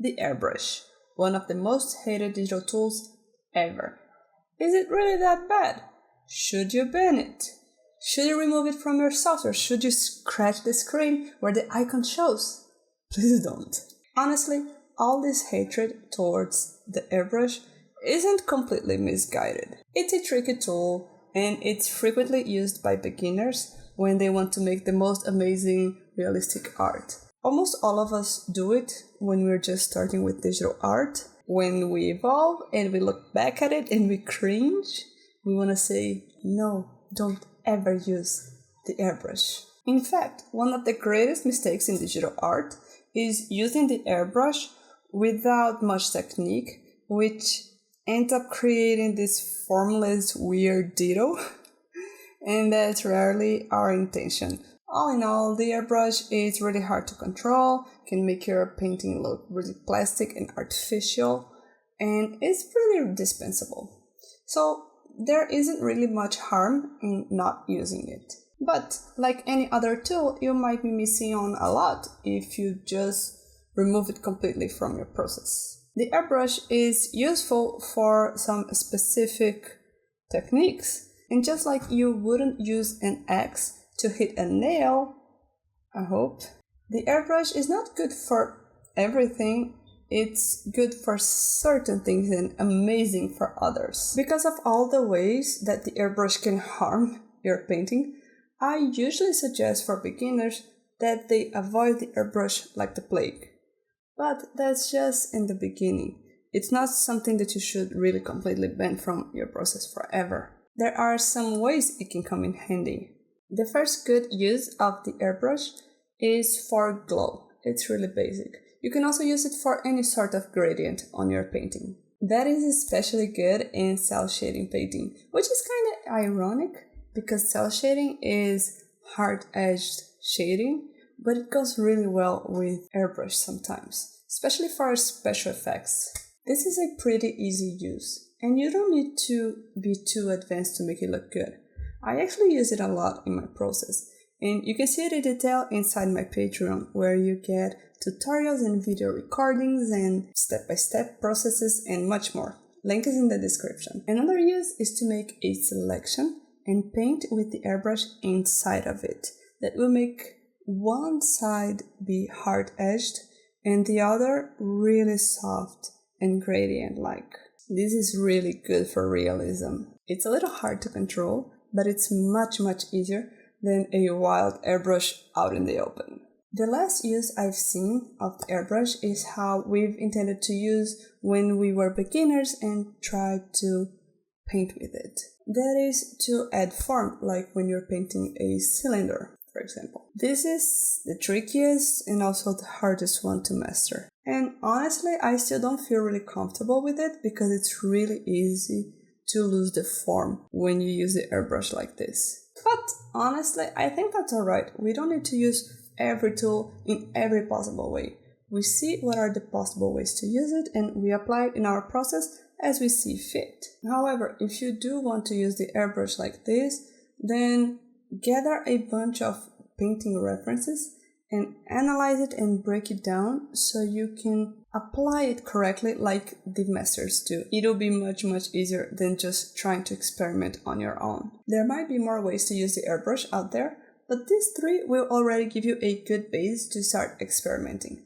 The airbrush, one of the most hated digital tools ever. Is it really that bad? Should you ban it? Should you remove it from your software? Should you scratch the screen where the icon shows? Please don't. Honestly, all this hatred towards the airbrush isn't completely misguided. It's a tricky tool, and it's frequently used by beginners when they want to make the most amazing, realistic art. Almost all of us do it when we're just starting with digital art. When we evolve and we look back at it and we cringe, we want to say, no, don't ever use the airbrush. In fact, one of the greatest mistakes in digital art is using the airbrush without much technique, which ends up creating this formless, weird ditto, and that's rarely our intention. All in all, the airbrush is really hard to control, can make your painting look really plastic and artificial, and it's pretty dispensable. So there isn't really much harm in not using it. But like any other tool, you might be missing on a lot if you just remove it completely from your process. The airbrush is useful for some specific techniques, and just like you wouldn't use an axe to hit a nail, I hope, the airbrush is not good for everything. It's good for certain things and amazing for others. Because of all the ways that the airbrush can harm your painting, I usually suggest for beginners that they avoid the airbrush like the plague. But that's just in the beginning. It's not something that you should really completely ban from your process forever. There are some ways it can come in handy. The first good use of the airbrush is for glow. It's really basic. You can also use it for any sort of gradient on your painting. That is especially good in cel shading painting, which is kind of ironic because cel shading is hard-edged shading, but it goes really well with airbrush sometimes, especially for special effects. This is a pretty easy use, and you don't need to be too advanced to make it look good. I actually use it a lot in my process, and you can see it in detail inside my Patreon, where you get tutorials and video recordings and step-by-step processes and much more. Link is in the description. Another use is to make a selection and paint with the airbrush inside of it. That will make one side be hard-edged and the other really soft and gradient-like. This is really good for realism. It's a little hard to control, but it's much easier than a wild airbrush out in the open. The last use I've seen of the airbrush is how we've intended to use when we were beginners and tried to paint with it. That is to add form, like when you're painting a cylinder, for example. This is the trickiest and also the hardest one to master. And honestly, I still don't feel really comfortable with it because it's really easy to lose the form when you use the airbrush like this. But honestly, I think that's alright. We don't need to use every tool in every possible way. We see what are the possible ways to use it and we apply it in our process as we see fit. However, if you do want to use the airbrush like this, then gather a bunch of painting references and analyze it and break it down so you can apply it correctly like the masters do. It'll be much easier than just trying to experiment on your own. There might be more ways to use the airbrush out there, but these three will already give you a good base to start experimenting.